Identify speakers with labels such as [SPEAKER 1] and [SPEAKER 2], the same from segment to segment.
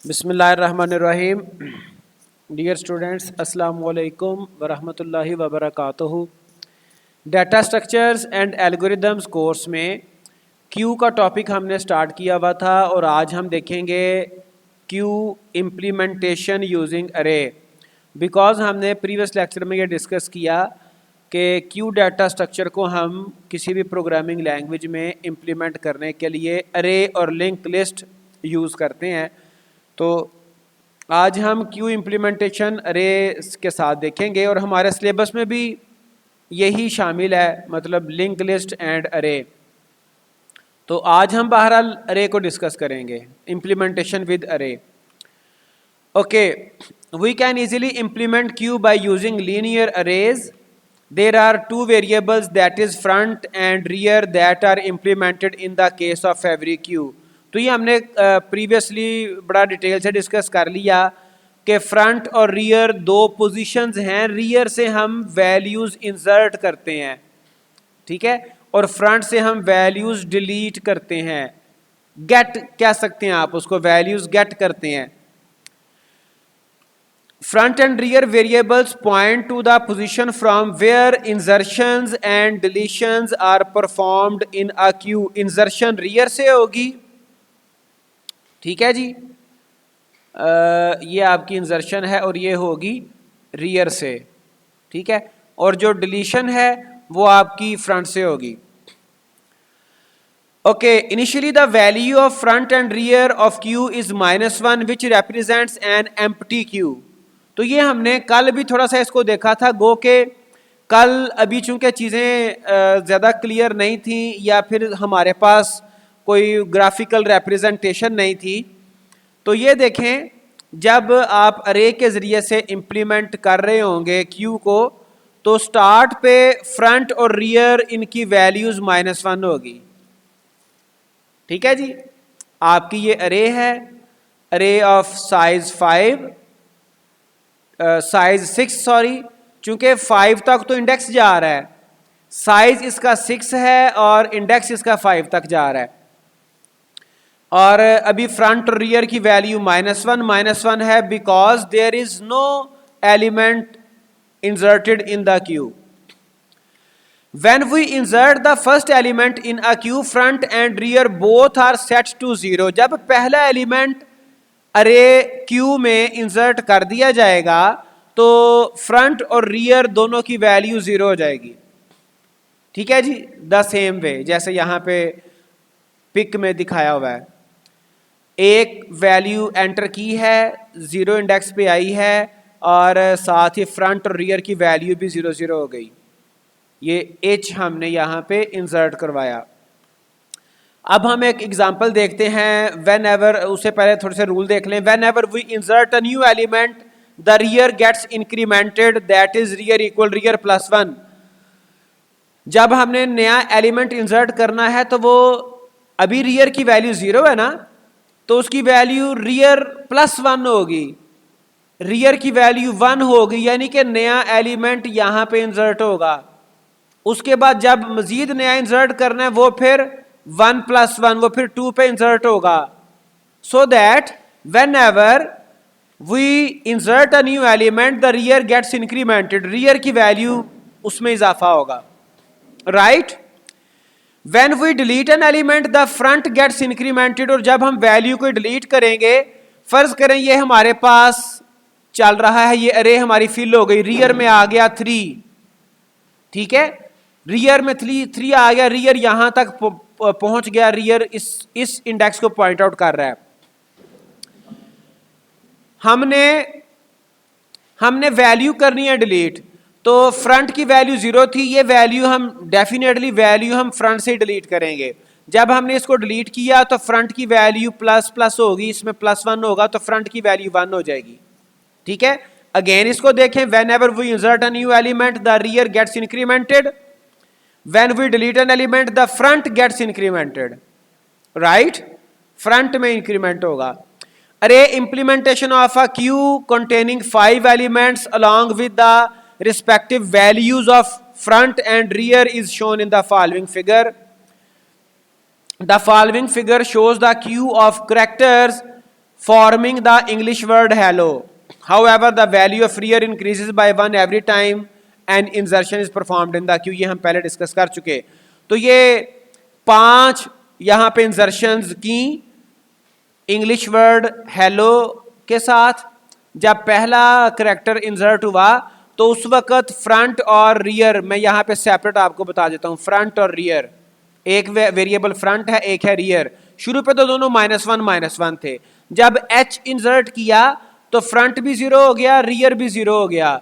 [SPEAKER 1] बिस्मिल्लाहिर्रहमानिर्रहीम। Dear students, अस्सलाम वालेकुम वरहमतुल्लाहि वबरकातुहू। Data structures and algorithms course में क्यू का टॉपिक हमने स्टार्ट किया हुआ था और आज हम देखेंगे queue implementation using array. Because हमने प्रीवियस लेक्चर में ये डिस्कस किया कि क्यू डाटा स्ट्रक्चर को हम किसी भी प्रोग्रामिंग लैंग्वेज में इम्प्लीमेंट करने के लिए अरे और लिंक लिस्ट यूज़ करते हैं। तो आज हम क्यू इम्प्लीमेंटेशन अरे के साथ देखेंगे और हमारे सिलेबस में भी यही शामिल है, मतलब लिंक लिस्ट एंड अरे। तो आज हम बहरहाल अरे को डिस्कस करेंगे, implementation with array. Okay, we can easily implement queue by using linear arrays. There are two variables that is front and rear that are implemented in the case of every queue. तो ये हमने previously बड़ा detail से discuss कर लिया कि front और rear दो पोजीशंस हैं। रियर से हम वैल्यूज़ इंसर्ट करते हैं, ठीक है, और फ्रंट से हम वैल्यूज़ डिलीट करते हैं। गेट कह सकते हैं आप उसको, वैल्यूज़ गेट करते हैं। Front and rear variables point to the position from where insertions and deletions are performed in a queue. Insertion rear से होगी, ठीक है जी, ये आपकी इंसर्शन है और ये होगी रियर से, ठीक है, और जो डिलीशन है वो आपकी फ्रंट से होगी। Okay, initially the value of front and rear of Q is -1 which represents an empty Q. तो ये हमने कल भी थोड़ा सा इसको देखा था, गो के कल अभी चूंकि चीज़ें ज़्यादा क्लियर नहीं थी या फिर हमारे पास कोई ग्राफिकल रिप्रेजेंटेशन नहीं थी। तो ये देखें, जब आप अरे के ज़रिए से इम्प्लीमेंट कर रहे होंगे क्यू को, तो स्टार्ट पे फ्रंट और रियर इनकी वैल्यूज़ -1 होगी, ठीक है जी। आपकी ये अरे है, अरे ऑफ साइज 6 सॉरी, चूंकि 5 तक तो इंडेक्स जा रहा है, साइज इसका 6 है और इंडेक्स इसका 5 तक जा रहा है। और अभी फ्रंट और रियर की वैल्यू -1 है because there is no element inserted in the queue. When we insert the first element in a queue, front and rear both are set to 0। जब पहला एलिमेंट अरे क्यू में इंसर्ट कर दिया जाएगा तो फ्रंट और रियर दोनों की वैल्यू 0 हो जाएगी, ठीक है जी। द सेम वे जैसे यहां पे पिक में दिखाया हुआ है, एक वैल्यू एंटर की है, 0 इंडेक्स पे आई है और साथ ही फ्रंट और रियर की वैल्यू भी 0 0 हो गई। ये एच हमने यहाँ पे इंसर्ट करवाया। अब हम एक एग्जांपल देखते हैं। वेन एवर, उससे पहले थोड़े से रूल देख लें। Whenever we insert a new element the rear gets incremented, that is rear equal rear +1। जब हमने नया एलिमेंट इंसर्ट करना है तो वो अभी रियर की वैल्यू 0 है ना, तो उसकी वैल्यू रियर +1 होगी, रियर की वैल्यू 1 होगी, यानी कि नया एलिमेंट यहां पे इंसर्ट होगा। उसके बाद जब मजीद नया इंसर्ट करना है वो फिर 1 + 1 वो फिर 2 पे इंसर्ट होगा। So that whenever we insert a new element the rear gets incremented, rear की वैल्यू उसमें इजाफा होगा, right. When we delete an element the front gets incremented। और जब हम वैल्यू को डिलीट करेंगे, फर्ज करें ये हमारे पास चल रहा है, ये अरे हमारी फिल हो गई, रियर में आ गया 3, ठीक है, रियर में 3 आ गया, रियर यहां तक पहुंच गया, रियर इस इंडेक्स को पॉइंट आउट कर रहा है। हमने वैल्यू करनी है डिलीट, तो फ्रंट की वैल्यू 0 थी, ये वैल्यू हम डेफिनेटली वैल्यू हम फ्रंट से डिलीट करेंगे। जब हमने इसको डिलीट किया तो फ्रंट की वैल्यू प्लस होगी, इसमें +1 होगा तो फ्रंट की वैल्यू 1 हो जाएगी, ठीक है। अगेन इसको देखें, whenever we insert a new element the rear gets incremented, when we delete an element the front gets incremented, right, front में इंक्रीमेंट होगा। Array implementation of a queue containing 5 elements along with the respective values of front and rear is shown in the following figure. The following figure shows the queue of characters forming the English word hello. However, the value of rear increases by 1 every time an insertion is performed in the queue. ये हम पहले discuss कर चुके. तो ये 5 यहाँ पे insertions की इंग्लिश वर्ड हेलो के साथ. जब पहला करेक्टर इंसर्ट हुआ तो उस वक्त फ्रंट और रियर, मैं यहाँ पे सेपरेट आपको बता देता हूँ, फ्रंट और रियर, एक वेरिएबल फ्रंट है, एक है रियर. शुरू पे तो दोनों -1 थे. जब एच इंसर्ट किया तो फ्रंट भी 0 हो गया, रियर भी 0 हो गया.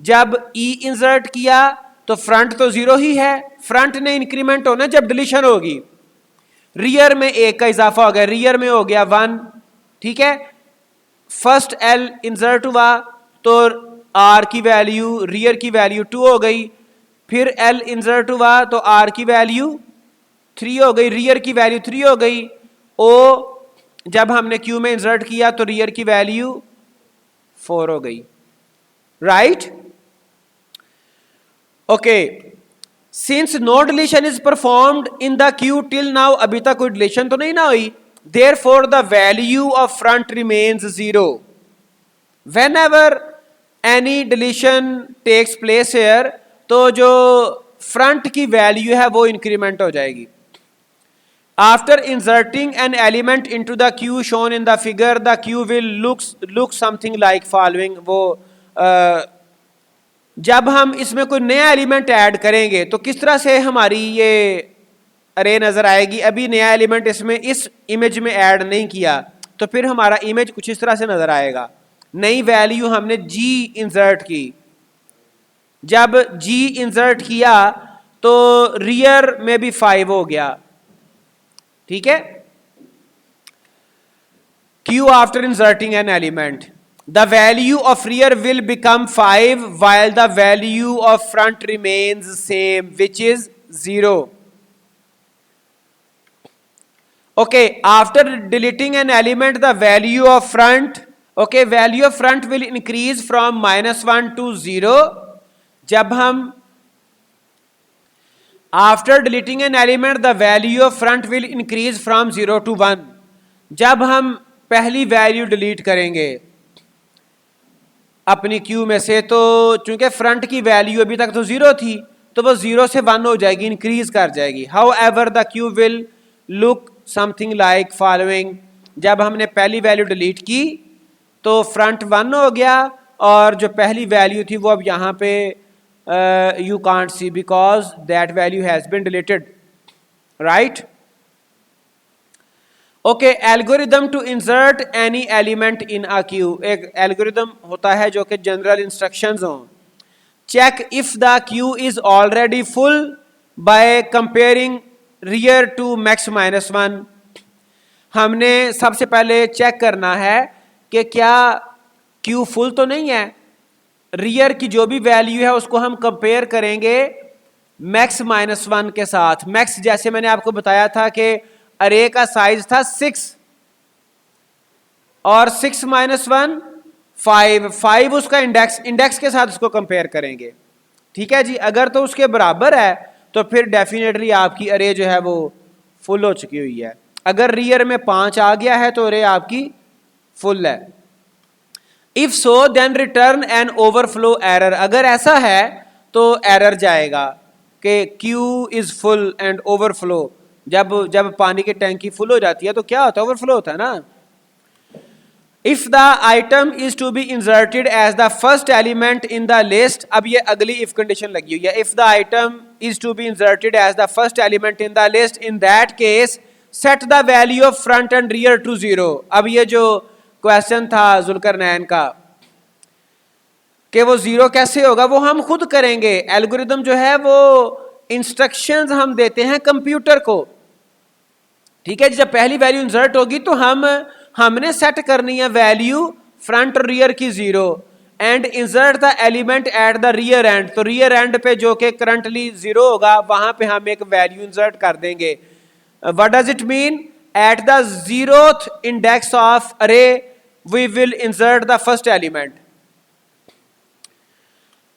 [SPEAKER 1] जब ई इंसर्ट किया तो फ्रंट तो 0 ही है, फ्रंट ने इंक्रीमेंट होना जब डिलीशन होगी. रियर में 1 का इजाफा हो गया, रियर में हो गया 1. ठीक है. फर्स्ट एल इंसर्ट हुआ तो आर की वैल्यू, रियर की वैल्यू 2 हो गई. फिर एल इंसर्ट हुआ तो आर की वैल्यू 3 हो गई, रियर की वैल्यू 3 हो गई. ओ जब हमने क्यू में इंसर्ट किया तो रियर की वैल्यू 4 हो गई. Right. Okay. Since no deletion is performed in the queue till now, अभी तक कोई डिलीशन तो नहीं ना हुई. Therefore, the value of front remains 0. Whenever any deletion takes place here, तो जो front की value है वो increment हो जाएगी. After inserting an element into the queue shown in the figure, the queue will look something like following. वो जब हम इसमें कोई नया एलिमेंट ऐड करेंगे तो किस तरह से हमारी ये अरे नजर आएगी. अभी नया एलिमेंट इसमें इस इमेज में ऐड नहीं किया तो फिर हमारा इमेज कुछ इस तरह से नजर आएगा. नई वैल्यू हमने जी इंसर्ट की. जब जी इंसर्ट किया तो रियर में भी 5 हो गया. ठीक है. Q after inserting N element, the value of rear will become 5 while the value of front remains same, which is 0. Okay, after deleting an element, the value of front, okay, value of front will increase from -1 to 0. जब हम after deleting an element, the value of front will increase from 0 to 1. जब हम पहली value delete करेंगे अपनी Q में से, तो चूंकि फ्रंट की वैल्यू अभी तक तो 0 थी तो वो 0 से 1 हो जाएगी, इंक्रीज कर जाएगी. However, the queue will look something like following. जब हमने पहली वैल्यू डिलीट की तो फ्रंट 1 हो गया और जो पहली वैल्यू थी वो अब यहाँ पे you can't see because that value has been deleted. Right. Okay. Algorithm to insert any element in a queue. एक एल्गोरिदम होता है जो कि जनरल इंस्ट्रक्शंस हों. Check if the queue is already full by comparing rear to max -1. हमने सबसे पहले check करना है कि क्या क्यू फुल तो नहीं है. रियर की जो भी वैल्यू है उसको हम कंपेयर करेंगे मैक्स -1 के साथ. मैक्स जैसे मैंने आपको बताया था कि अरे का साइज था 6 और 6 -1 5 उसका इंडेक्स के साथ उसको कंपेयर करेंगे. ठीक है जी. अगर तो उसके बराबर है तो फिर डेफिनेटली आपकी अरे जो है वो फुल हो चुकी हुई है. अगर रियर में 5 आ गया है तो अरे आपकी फुल है. If so then return an overflow error. अगर ऐसा है तो एरर जाएगा कि queue is full and overflow. जब पानी की टैंकी फुल हो जाती है तो क्या होता है, ओवरफ्लो होता है ना. If the item is to be inserted as the first element in the list, अब ये अगली if condition लगी हुई है. If the item is to be inserted as the first element in the list, in that case, set the value of front and rear to 0. अब ये जो question था जुल्करनैन का कि वो 0 कैसे होगा, वो हम खुद करेंगे. एल्गोरिदम जो है वो इंस्ट्रक्शंस हम देते हैं कंप्यूटर को. ठीक है. जब पहली वैल्यू इंसर्ट होगी तो हमने सेट करनी है वैल्यू फ्रंट और रियर की 0 and insert the element at the rear and. तो रियर एंड पे जो कि करंटली 0 होगा वहां पे हम एक वैल्यू इंसर्ट कर देंगे. What does it mean? At the 0th index of array we will insert the first element.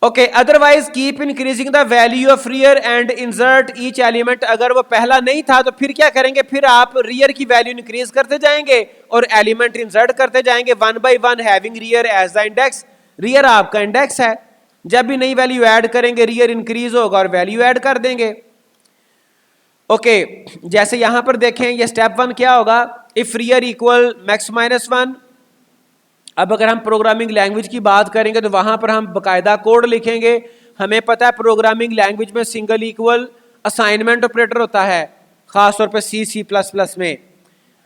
[SPEAKER 1] Okay, otherwise keep increasing the value of rear and insert each element. अगर वो पहला नहीं था तो फिर क्या करेंगे, फिर आप रियर की वैल्यू इंक्रीज करते जाएंगे और एलिमेंट इंसर्ट करते जाएंगे one by one, having rear as the index. Rear आपका इंडेक्स है, जब भी नई वैल्यू ऐड करेंगे रियर इंक्रीज होगा और वैल्यू ऐड कर देंगे। ओके, जैसे यहां पर देखें ये स्टेप वन क्या होगा, if rear equal max minus one. अब अगर हम प्रोग्रामिंग लैंग्वेज की बात करेंगे तो वहां पर हम बकायदा कोड लिखेंगे। हमें पता है प्रोग्रामिंग लैंग्वेज में सिंगल इक्वल असाइनमेंट ऑपरेटर होता है, खासतौर पर सी प्लस प्लस में।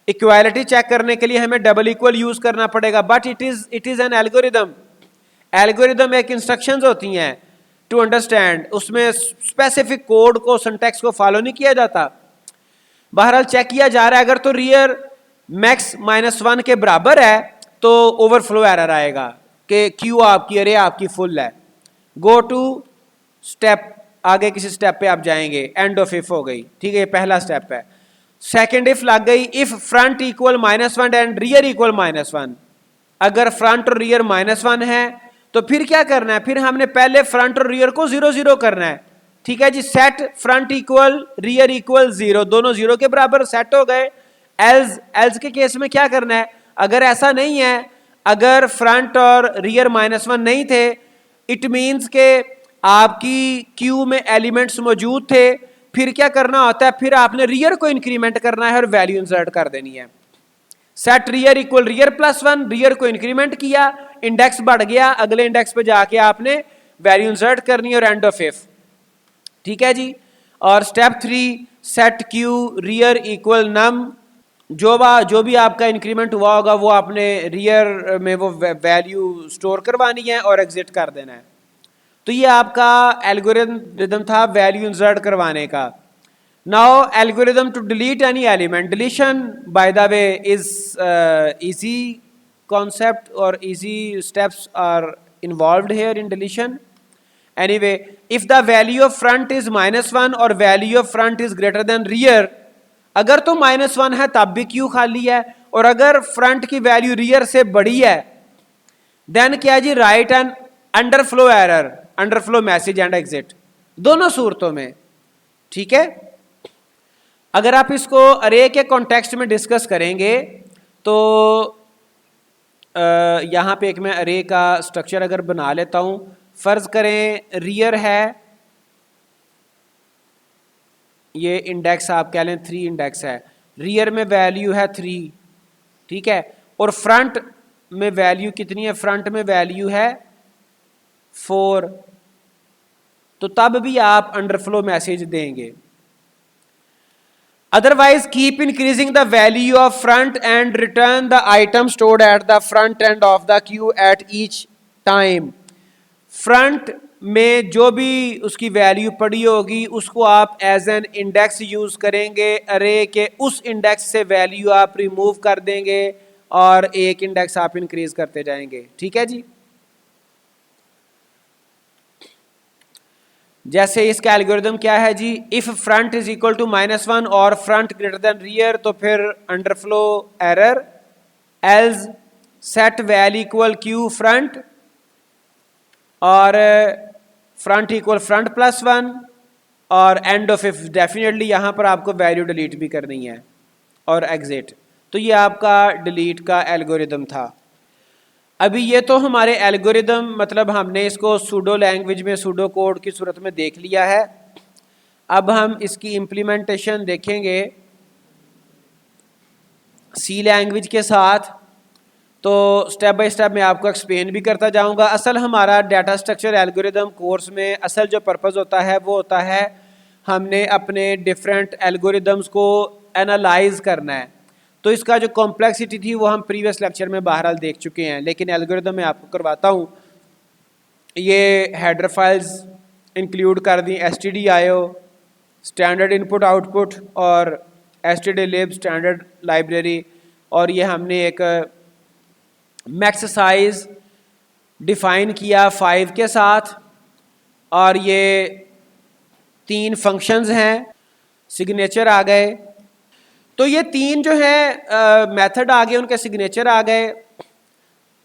[SPEAKER 1] इक्वालिटी चेक करने के लिए हमें डबल इक्वल यूज करना पड़ेगा, but it is an algorithm. Algorithm एक इंस्ट्रक्शंस होती हैं टू अंडरस्टैंड, उसमें स्पेसिफिक कोड को, सिंटैक्स को फॉलो नहीं किया जाता। बहरहाल चेक किया जा रहा है, अगर तो रियर मैक्स माइनस वन के बराबर है तो ओवरफ्लो एरर आएगा कि क्यू आपकी अरे आपकी फुल है। गो टू स्टेप, आगे किसी स्टेप पे आप जाएंगे, एंड ऑफ इफ हो गई, ठीक है, ये पहला स्टेप है। सेकेंड इफ लग गई, if front equal minus one and rear equal minus one. अगर फ्रंट और रियर माइनस वन है तो फिर क्या करना है, फिर हमने पहले फ्रंट और रियर को 0 0 करना है। ठीक है जी, set front equal rear equal 0, दोनों 0 के बराबर सेट हो गए। एल्स के केस में क्या करना है, अगर ऐसा नहीं है, अगर फ्रंट और रियर माइनस वन नहीं थे, इट मीन्स के आपकी क्यू में एलिमेंट्स मौजूद थे, फिर क्या करना होता है, फिर आपने रियर को इंक्रीमेंट करना है और वैल्यू इंसर्ट कर देनी है। Set rear equal rear plus one, rear को इंक्रीमेंट किया, इंडेक्स बढ़ गया, अगले इंडेक्स पे जाके आपने वैल्यू इंसर्ट करनी है और एंड ऑफ इफ। ठीक है जी। और step 3, set queue rear equal num. जो भी आपका इंक्रीमेंट हुआ होगा वो आपने रियर में वो वैल्यू स्टोर करवानी है और एग्जिट कर देना है। तो ये आपका एल्गोरिदम था वैल्यू इंसर्ट करवाने का। Now algorithm to delete any element. Deletion by the way is easy concept or easy steps are involved here in deletion. Anyway, if the value of front is -1 or value of front is greater than rear, अगर तो -1 है तब भी Q खाली है, और अगर front की वैल्यू रियर से बड़ी है देन क्या जी, write an underflow error, underflow message and exit, दोनों सूरतों में। ठीक है, अगर आप इसको अरे के कॉन्टेक्स्ट में डिस्कस करेंगे तो यहाँ पे एक मैं अरे का स्ट्रक्चर अगर बना लेता हूँ। फर्ज करें रियर है, ये इंडेक्स आप कह लें 3 इंडेक्स है, रियर में वैल्यू है 3, ठीक है, और फ्रंट में वैल्यू कितनी है, फ्रंट में वैल्यू है 4, तो तब भी आप अंडरफ्लो मैसेज देंगे। Otherwise, keep increasing the value of front and return the item stored at the front end of the queue at each time. Front में जो भी उसकी वैल्यू पड़ी होगी उसको आप एज एन इंडेक्स यूज करेंगे, अरे के उस इंडेक्स से वैल्यू आप रिमूव कर देंगे और एक इंडेक्स आप इंक्रीज करते जाएंगे। ठीक है जी। जैसे इसका एल्गोरिदम क्या है जी, if front is equal to -1 और फ्रंट ग्रेटर देन रियर तो फिर underflow error. Else set val equal queue front और फ्रंट इक्वल फ्रंट +1 और एंड ऑफ इफ। डेफिनेटली यहां पर आपको वैल्यू डिलीट भी करनी है और एग्जिट। तो ये आपका डिलीट का एल्गोरिदम था। अभी ये तो हमारे एल्गोरिदम, मतलब हमने इसको सूडो लैंग्वेज में, सूडो कोड की सूरत में देख लिया है। अब हम इसकी इम्प्लीमेंटेशन देखेंगे सी लैंग्वेज के साथ। तो स्टेप बाय स्टेप मैं आपको एक्सप्लेन भी करता जाऊंगा। असल हमारा डाटा स्ट्रक्चर एल्गोरिदम कोर्स में असल जो पर्पस होता है वो होता है हमने अपने डिफरेंट एल्गोरिदम्स को एनालाइज करना है। तो इसका जो कॉम्प्लेक्सिटी थी वो हम प्रीवियस लेक्चर में बहरहाल देख चुके हैं, लेकिन एल्गोरिदम मैं आपको करवाता हूँ। ये हेडर फाइल्स इंक्लूड कर दी, stdio स्टैंडर्ड इनपुट आउटपुट और stdlib स्टैंडर्ड लाइब्रेरी, और ये हमने एक मैक्स साइज डिफाइन किया 5 के साथ, और ये 3 फंक्शंस हैं, सिग्नेचर आ गए। तो ये 3 जो है मेथड आ गए, उनके सिग्नेचर आ गए।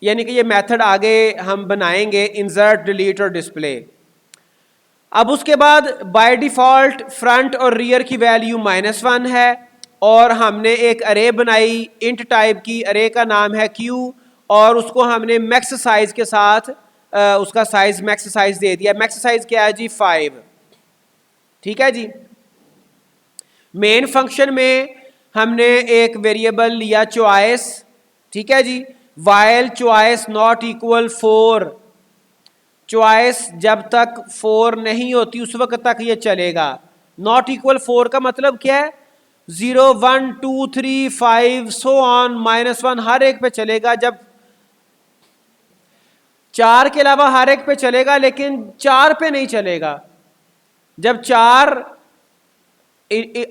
[SPEAKER 1] यानी कि ये मेथड आगे हम बनाएंगे, इंसर्ट, डिलीट और डिस्प्ले। अब उसके बाद बाय डिफॉल्ट फ्रंट और रियर की वैल्यू -1 है और हमने एक अरे बनाई इंट टाइप की, अरे का नाम है क्यू और उसको हमने मैक्स साइज के साथ उसका साइज मैक्स साइज दे दिया। मैक्स साइज क्या है जी? 5। ठीक है जी। मेन फंक्शन में हमने एक वेरिएबल लिया चॉइस, ठीक है जी, while choice not equal 4। Choice जब तक 4 नहीं होती उस वक्त तक ये चलेगा। नॉट इक्वल 4 का मतलब क्या है? 0 1 2 3 5 सो ऑन -1 हर एक पे चलेगा। जब 4 के अलावा हर एक पे चलेगा लेकिन 4 पे नहीं चलेगा। जब 4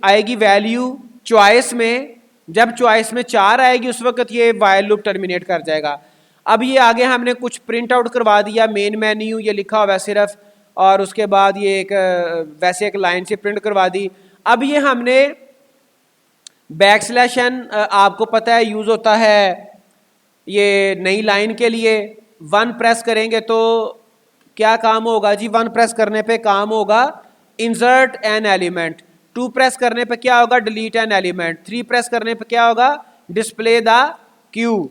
[SPEAKER 1] आएगी वैल्यू चॉइस में, जब चॉइस में 4 आएगी उस वक्त ये वाइल लूप टर्मिनेट कर जाएगा। अब ये आगे हमने कुछ प्रिंट आउट करवा दिया, मेन मेन्यू ये लिखा हुआ है सिर्फ, और उसके बाद ये एक वैसे एक लाइन से प्रिंट करवा दी। अब ये हमने बैकस्लैश n आपको पता है यूज होता है ये नई लाइन के लिए। 1 प्रेस करेंगे तो क्या काम होगा जी? 1 प्रेस करने पे काम होगा इंसर्ट एन एलिमेंट, 2 प्रेस करने पे क्या होगा? डिलीट एन एलिमेंट, 3 प्रेस करने पे क्या होगा? Display the Q.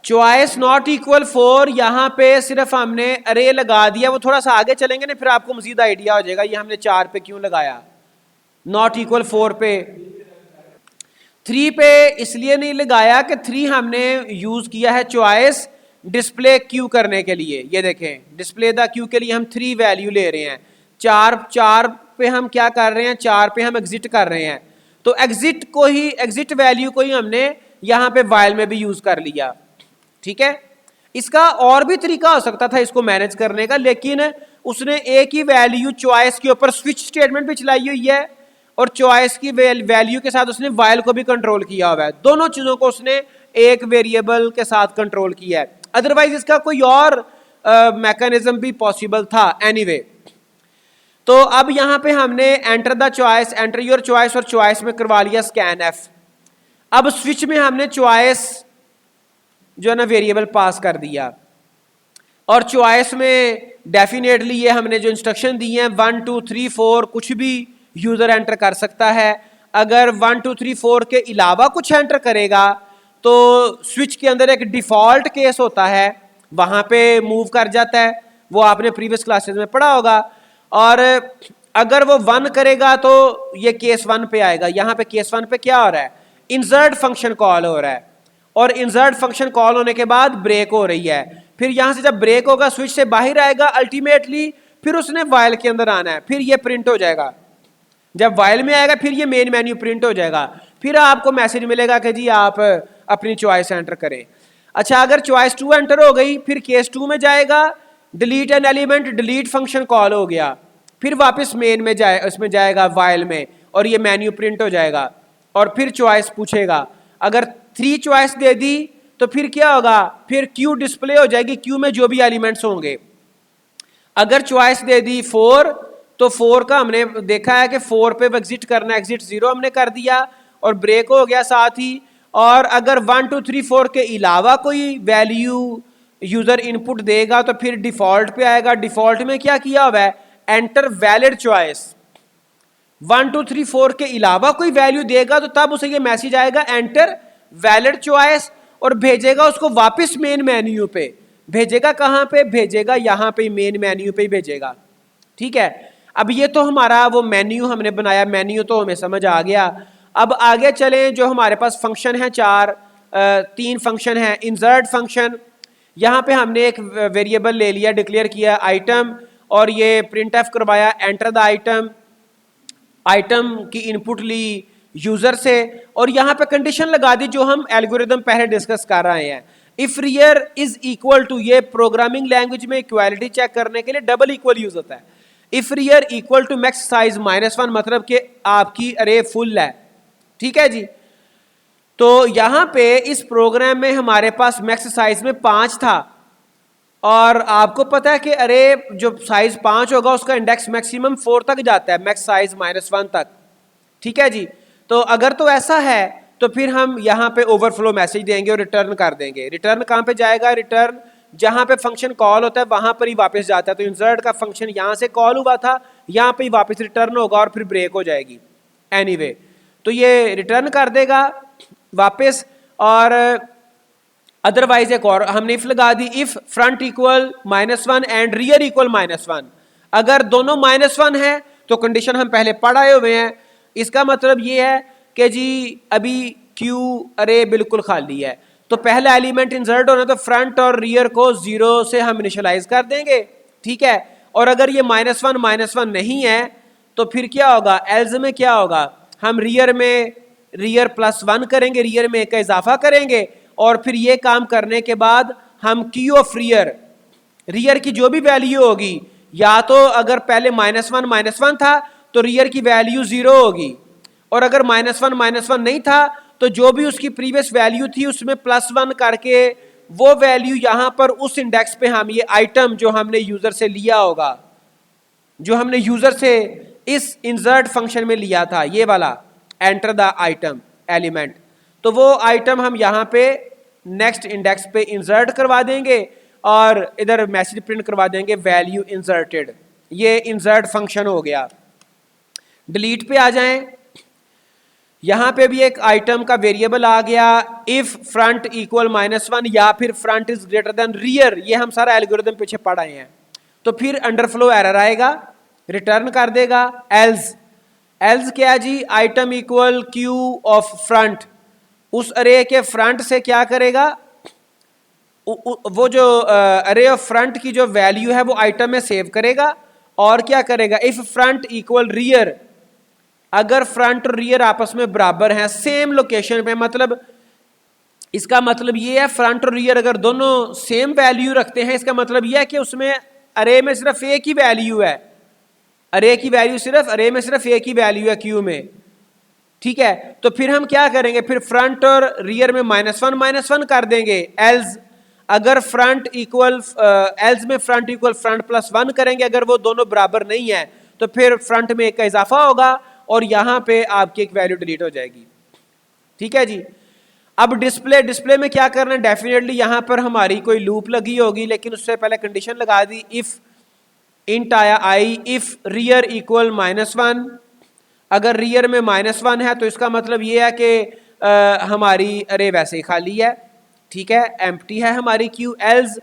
[SPEAKER 1] Choice not equal 4 यहाँ पे सिर्फ हमने अरे लगा दिया। वो थोड़ा सा आगे चलेंगे ना फिर आपको मजीद आइडिया हो जाएगा ये हमने 4 पे क्यों लगाया, नॉट इक्वल 4 पे। 3 पे इसलिए नहीं लगाया कि 3 हमने यूज किया है चॉइस डिस्प्ले क्यू करने के लिए। ये देखें डिस्प्ले द क्यू के लिए हम 3 वैल्यू ले रहे हैं। 4 पे हम क्या कर रहे हैं? 4 पे हम एग्जिट कर रहे हैं, तो एग्जिट को ही, एग्जिट वैल्यू को ही हमने यहाँ पे वाइल में भी यूज कर लिया। ठीक है, इसका और भी तरीका हो सकता था इसको मैनेज करने का, लेकिन उसने एक ही वैल्यू चॉइस के ऊपर स्विच स्टेटमेंट भी चलाई हुई है और चॉइस की वैल्यू के साथ उसने वाइल को भी कंट्रोल किया हुआ है। दोनों चीजों को उसने एक वेरिएबल के साथ कंट्रोल किया है। अदरवाइज इसका कोई और मैकेनिज्म भी पॉसिबल था। एनीवे, तो अब यहां पे हमने enter the choice, enter your choice और चॉइस में करवा लिया स्कैन एफ। अब स्विच में हमने चॉइस जो है ना वेरिएबल पास कर दिया और चॉइस में डेफिनेटली ये हमने जो इंस्ट्रक्शन दी हैं 1 2 3 4 कुछ भी यूजर एंटर कर सकता है। अगर 1 2 3 4 के अलावा कुछ एंटर करेगा तो स्विच के अंदर एक डिफॉल्ट केस होता है, वहां पे मूव कर जाता है, वो आपने प्रीवियस क्लासेस में पढ़ा होगा। और अगर वो 1 करेगा तो ये केस 1 पे आएगा। यहाँ पे केस 1 पे क्या हो रहा है? इंसर्ट फंक्शन कॉल हो रहा है और इंसर्ट फंक्शन कॉल होने के बाद ब्रेक हो रही है। फिर यहां से जब ब्रेक होगा स्विच से बाहर आएगा अल्टीमेटली, फिर उसने वाइल के अंदर आना है, फिर ये प्रिंट हो जाएगा। जब वाइल में आएगा फिर ये मेन मेन्यू प्रिंट हो जाएगा, फिर आपको मैसेज मिलेगा कि जी आप अपनी चॉइस एंटर करें। अच्छा, अगर चॉइस 2 एंटर हो गई फिर केस 2 में जाएगा, delete an element, delete function call हो गया, फिर वापस मेन में उसमें जाएगा वाइल में और ये मेन्यू प्रिंट हो जाएगा और फिर चॉइस पूछेगा। अगर 3 चॉइस दे दी तो फिर क्या होगा? फिर क्यू डिस्प्ले हो जाएगी, क्यू में जो भी एलिमेंट्स होंगे। अगर चॉइस दे दी 4 तो 4 का हमने देखा है कि 4 पे एग्जिट करना, एग्जिट 0 हमने कर दिया और ब्रेक हो गया साथ ही। और अगर 1 2 3 4 के अलावा कोई वैल्यू यूजर इनपुट देगा तो फिर डिफॉल्ट पे आएगा। डिफॉल्ट में क्या किया हुआ है? Enter valid choice. 1 2 3 4 के अलावा कोई वैल्यू देगा तो तब उसे ये मैसेज आएगा एंटर वैलिड चॉइस और भेजेगा उसको वापस मेन मेन्यू पे। भेजेगा कहां पे? भेजेगा यहां पे मेन मेन्यू पे ही भेजेगा। ठीक है, अब ये तो हमारा वो मेन्यू हमने बनाया, मेन्यू तो हमें समझ आ गया। अब आगे चलें, जो हमारे पास फंक्शन है 3 फंक्शन है। इंसर्ट फंक्शन, यहाँ पे हमने एक वेरिएबल ले लिया, डिक्लेयर किया आइटम और ये प्रिंट एफ करवाया एंटर द आइटम। आइटम की इनपुट ली यूजर से और यहाँ पे कंडीशन लगा दी जो हम एल्गोरिदम पहले डिस्कस कर रहे हैं। If rear is equal to, ये प्रोग्रामिंग लैंग्वेज में इक्वालिटी चेक करने के लिए डबल इक्वल यूज होता है। If rear equal to max size -1 मतलब कि आपकी अरे फुल है। ठीक है जी, तो यहां पे इस प्रोग्राम में हमारे पास मैक्स साइज में 5 था और आपको पता है कि अरे जो साइज 5 होगा उसका इंडेक्स मैक्सिमम 4 तक जाता है, मैक्स साइज -1 तक। ठीक है जी, तो अगर तो ऐसा है तो फिर हम यहाँ पे ओवरफ्लो मैसेज देंगे और रिटर्न कर देंगे। रिटर्न कहाँ पे जाएगा? रिटर्न जहाँ पे फंक्शन कॉल होता है वहाँ पर ही वापस जाता है। तो इंसर्ट का फंक्शन यहाँ से कॉल हुआ था, यहाँ पे ही वापस रिटर्न होगा और फिर ब्रेक हो जाएगी। एनीवे तो ये रिटर्न कर देगा वापस। और अदरवाइज एक और हमने इफ लगा दी, if front equal -1 and rear equal -1। अगर दोनों -1 है तो कंडीशन हम पहले पढ़ आए हुए हैं। इसका मतलब ये है कि जी अभी क्यू अरे बिल्कुल खाली है, तो पहला एलिमेंट इंसर्ट होना तो फ्रंट और रियर को 0 से हम इनिशियलाइज कर देंगे, ठीक है। और अगर ये -1 नहीं है तो फिर क्या होगा? एल्स में क्या होगा? हम रियर में रियर +1 करेंगे, रियर में एक का इजाफा करेंगे और फिर ये काम करने के बाद हम क्यू ऑफ रियर, रियर की जो भी वैल्यू होगी, या तो अगर पहले -1 था तो रियर की वैल्यू 0 होगी, और अगर -1 नहीं था तो जो भी उसकी प्रीवियस वैल्यू थी उसमें +1 करके वो वैल्यू यहां पर उस इंडेक्स पे हम ये आइटम जो हमने यूजर से लिया होगा, जो हमने यूजर से इस इंसर्ट फंक्शन में लिया था, ये वाला एंटर द आइटम एलिमेंट, तो वो आइटम हम यहां पे नेक्स्ट इंडेक्स पे इंसर्ट करवा देंगे और इधर मैसेज प्रिंट करवा देंगे वैल्यू इंसर्टेड। ये इंसर्ट फंक्शन हो गया। डिलीट पे आ जाएं, यहां पे भी एक आइटम का वेरिएबल आ गया, इफ फ्रंट इक्वल -1 या फिर front is greater than rear. ये हम सारा एल्गोरिथम पीछे पढ़ आए हैं। तो फिर अंडरफ्लो एरर आएगा, रिटर्न कर देगा एल्स। एल्स क्या जी? Item equal queue of front, उस अरे के फ्रंट से क्या करेगा? वो जो अरे ऑफ फ्रंट की जो वैल्यू है वो आइटम में सेव करेगा और क्या करेगा? इफ फ्रंट इक्वल रियर, अगर फ्रंट और रियर आपस में बराबर हैं सेम लोकेशन पे, मतलब इसका मतलब ये है फ्रंट और रियर अगर दोनों सेम वैल्यू रखते हैं, इसका मतलब ये है कि उसमें अरे में सिर्फ एक ही वैल्यू है, अरे की वैल्यू सिर्फ अरे में सिर्फ एक ही वैल्यू है क्यू में, ठीक है। तो फिर हम क्या करेंगे? फिर फ्रंट और रियर में -1 कर देंगे। एल्स अगर फ्रंट इक्वल एल्स में फ्रंट इक्वल फ्रंट +1 करेंगे, अगर वो दोनों बराबर नहीं है तो फिर फ्रंट में एक का इजाफा होगा और यहां पे आपकी एक वैल्यू डिलीट हो जाएगी, ठीक है जी। अब डिस्प्ले में क्या करना है? डेफिनेटली यहां पर हमारी कोई लूप लगी होगी, लेकिन उससे पहले कंडीशन लगा दी, इफ इंट आया आई, इफ रियर इक्वल -1। अगर रियर में -1 है तो इसका मतलब ये है कि हमारी अरे वैसे ही खाली है, ठीक है, एम्प्टी है हमारी क्यू। एल्स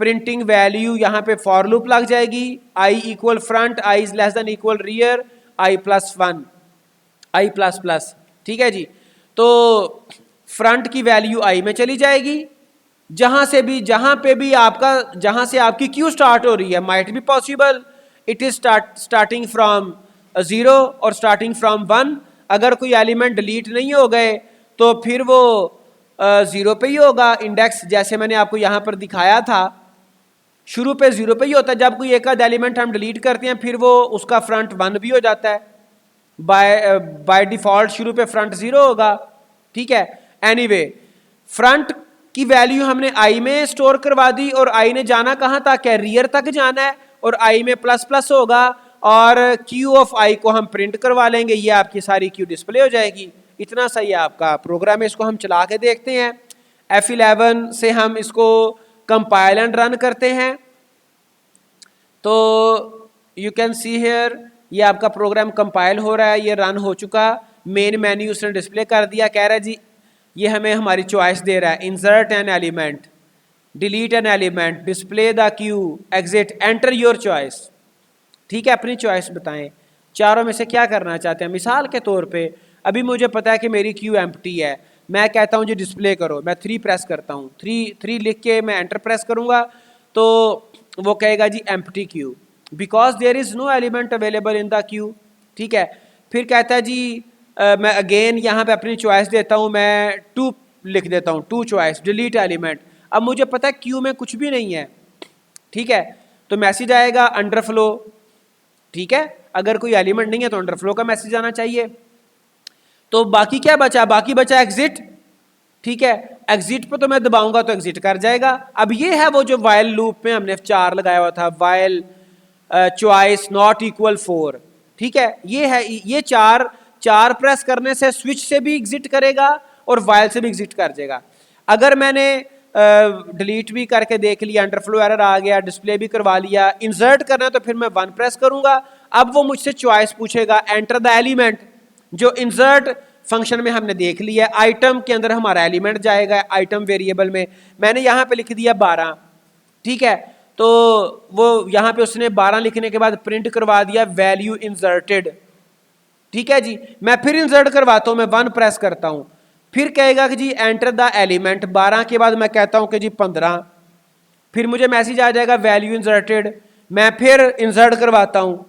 [SPEAKER 1] प्रिंटिंग वैल्यू यहाँ पे फॉर लूप लग जाएगी, i equal front, i is less than equal rear, i +1, i ++, ठीक है जी। तो फ्रंट की वैल्यू आई में चली जाएगी, जहां पे भी आपका, जहां से आपकी क्यू स्टार्ट हो रही है, might be possible it is starting from 0 और स्टार्टिंग फ्रॉम 1। अगर कोई एलिमेंट डिलीट नहीं हो गए तो फिर वो 0 पे ही होगा इंडेक्स, जैसे मैंने आपको यहां पर दिखाया था, शुरू पे 0 पे ही होता है। जब कोई एक आध एलिमेंट हम डिलीट करते हैं फिर वो उसका फ्रंट 1 भी हो जाता है, बाय डिफॉल्ट शुरू पे फ्रंट 0 होगा, ठीक है। एनीवे फ्रंट की वैल्यू हमने आई में स्टोर करवा दी और आई ने जाना कहां तक है? रियर तक जाना है, और आई में ++ होगा और क्यू ऑफ आई को हम प्रिंट करवा लेंगे, ये आपकी सारी क्यू डिस्प्ले हो जाएगी। इतना सही है आपका प्रोग्राम है। इसको हम चला के देखते हैं। F11 से हम इसको कंपाइल एंड रन करते हैं, तो यू कैन सी हियर ये आपका प्रोग्राम कंपाइल हो रहा है, ये रन हो चुका। मेन मेन्यू उसने डिस्प्ले कर दिया, कह रहा है जी ये हमें हमारी चॉइस दे रहा है, insert an element, delete an element, display the Q, exit, enter your choice, ठीक है। अपनी चॉइस बताएं, चारों में से क्या करना चाहते हैं। मिसाल के तौर पे अभी मुझे पता है कि मेरी क्यू एम्प्टी है, मैं कहता हूं जी डिस्प्ले करो, मैं 3 प्रेस करता हूं, 3 लिख के मैं एंटर प्रेस करूंगा तो वो कहेगा जी empty queue, because there is no element available in the queue, ठीक है। फिर कहता है जी मैं अगेन यहाँ पे अपनी चॉइस देता हूँ, मैं 2 लिख देता हूँ, 2 चॉइस, डिलीट एलिमेंट। अब मुझे पता है क्यू में कुछ भी नहीं है, ठीक है, तो मैसेज आएगा अंडरफ्लो, ठीक है। अगर कोई एलिमेंट नहीं है तो अंडरफ्लो का मैसेज आना चाहिए। तो बाकी क्या बचा? बाकी बचा एग्जिट, ठीक है। एग्जिट पे तो मैं दबाऊंगा तो एग्जिट कर जाएगा। अब ये है वो जो वाइल लूप में हमने 4 लगाया हुआ था, वाइल चॉइस नॉट इक्वल 4, ठीक है। ये है, ये 4 प्रेस करने से स्विच से भी एग्जिट करेगा और वाइल से भी एग्जिट कर जाएगा। अगर मैंने डिलीट भी करके देख लिया, अंडरफ्लो एरर आ गया, डिस्प्ले भी करवा लिया, इंसर्ट करना है तो फिर मैं 1 प्रेस करूंगा। अब वो मुझसे चॉइस पूछेगा, एंटर द एलिमेंट। जो इंसर्ट फंक्शन में हमने देख लिया, आइटम के अंदर हमारा एलिमेंट जाएगा, आइटम वेरिएबल में मैंने यहाँ पे लिख दिया 12, ठीक है। तो वो यहाँ पे उसने 12 लिखने के बाद प्रिंट करवा दिया वैल्यू इंसर्टेड, ठीक है जी। मैं फिर इंसर्ट करवाता हूँ, मैं 1 प्रेस करता हूँ, फिर कहेगा कि जी एंटर द एलिमेंट। 12 के बाद मैं कहता हूँ कि जी 15, फिर मुझे मैसेज आ जाएगा वैल्यू इंसर्टेड। मैं फिर इंसर्ट करवाता हूँ,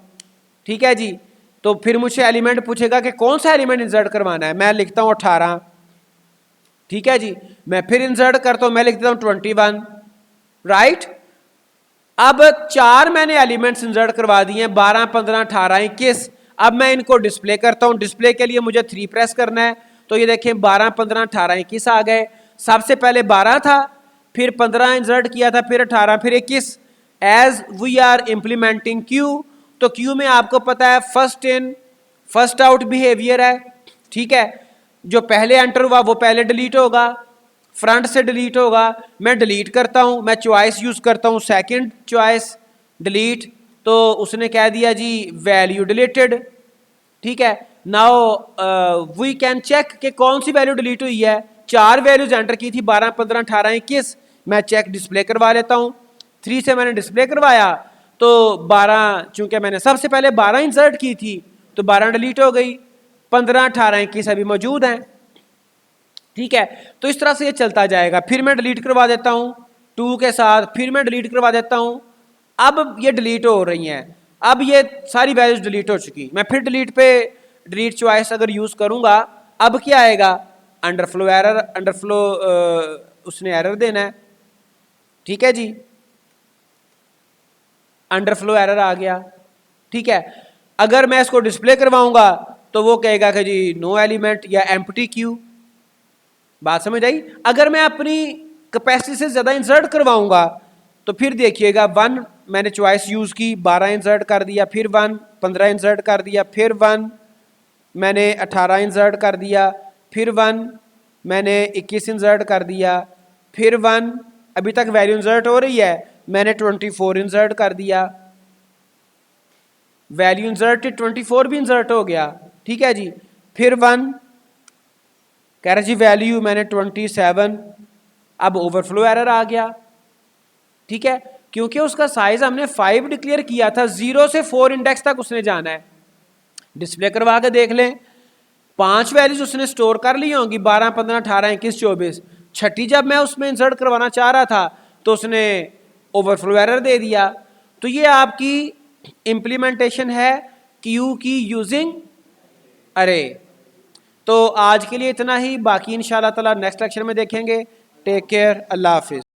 [SPEAKER 1] ठीक है जी। तो फिर मुझे एलिमेंट पूछेगा कि कौन सा एलिमेंट इंसर्ट करवाना है, मैं लिखता हूँ 18, ठीक है जी। मैं फिर इंसर्ट करता हूँ, मैं लिख देता हूँ 21, राइट। अब 4 मैंने एलिमेंट्स इंसर्ट करवा दिए हैं, 12, 15, 18, 21। अब मैं इनको डिस्प्ले करता हूँ। डिस्प्ले के लिए मुझे 3 प्रेस करना है, तो ये देखें 12, 15, 18, 21 आ गए। सबसे पहले 12 था, फिर 15 इंसर्ट किया था, फिर 18, फिर 21। As we are implementing queue, तो क्यू में आपको पता है first in first out behaviour है, ठीक है। जो पहले एंटर हुआ वो पहले डिलीट होगा, फ्रंट से डिलीट होगा। मैं डिलीट करता हूं, मैं चॉइस यूज करता हूं सेकंड चॉइस डिलीट, तो उसने कह दिया जी वैल्यू डिलीटेड, ठीक है। नाउ वी कैन चेक कि कौन सी वैल्यू डिलीट हुई है। 4 वैल्यूज एंटर की थी, 12, 15, 18, 21। मैं चेक डिस्प्ले करवा लेता हूं। 3 से मैंने डिस्प्ले करवाया तो 12, चूंकि मैंने सबसे पहले 12 इंसर्ट की थी तो 12 डिलीट हो गई, 15, 18, 21 अभी मौजूद हैं, ठीक है। तो इस तरह से ये चलता जाएगा। फिर मैं डिलीट करवा देता हूं 2 के साथ, फिर मैं डिलीट करवा देता हूं। अब ये डिलीट हो रही हैं, अब ये सारी वैल्यूज डिलीट हो चुकी। मैं फिर डिलीट पे डिलीट चॉइस अगर यूज करूंगा, अब क्या आएगा, अंडरफ्लो एरर, अंडरफ्लो उसने एरर देना है, ठीक है जी, अंडरफ्लो एरर आ गया, ठीक है। अगर मैं इसको डिस्प्ले करवाऊंगा तो वो कहेगा कि जी नो एलिमेंट या एम्प्टी क्यू। बात समझ आई। अगर मैं अपनी कैपेसिटी से ज़्यादा इंसर्ट करवाऊंगा तो फिर देखिएगा 1 मैंने चॉइस यूज़ की, 12 इंसर्ट कर दिया, फिर 1, 15 इंसर्ट कर दिया, फिर 1 मैंने 18 इंसर्ट कर दिया, फिर 1 मैंने 21 इंसर्ट कर दिया, फिर 1 अभी तक वैल्यू इंसर्ट हो रही है, मैंने 24 इंसर्ट कर दिया, वैल्यू इंसर्टेड 24 भी इंसर्ट हो गया, ठीक है जी। फिर 1 कह रहा जी वैल्यू मैंने 27, अब ओवरफ्लो एरर आ गया, ठीक है, क्योंकि उसका साइज हमने 5 डिक्लेयर किया था, 0 से 4 इंडेक्स तक उसने जाना है। डिस्प्ले करवा के देख लें, 5 वैल्यूज उसने स्टोर कर ली होंगी, 12, 15, 18, 21, 24। छठी जब मैं उसमें इंसर्ट करवाना चाह रहा था तो उसने ओवरफ्लो एरर दे दिया। तो ये आपकी इंप्लीमेंटेशन है क्यू की यूजिंग अरे। तो आज के लिए इतना ही, बाकी इंशाल्लाह ताला नेक्स्ट लेक्चर में देखेंगे। टेक केयर, अल्लाह हाफिज।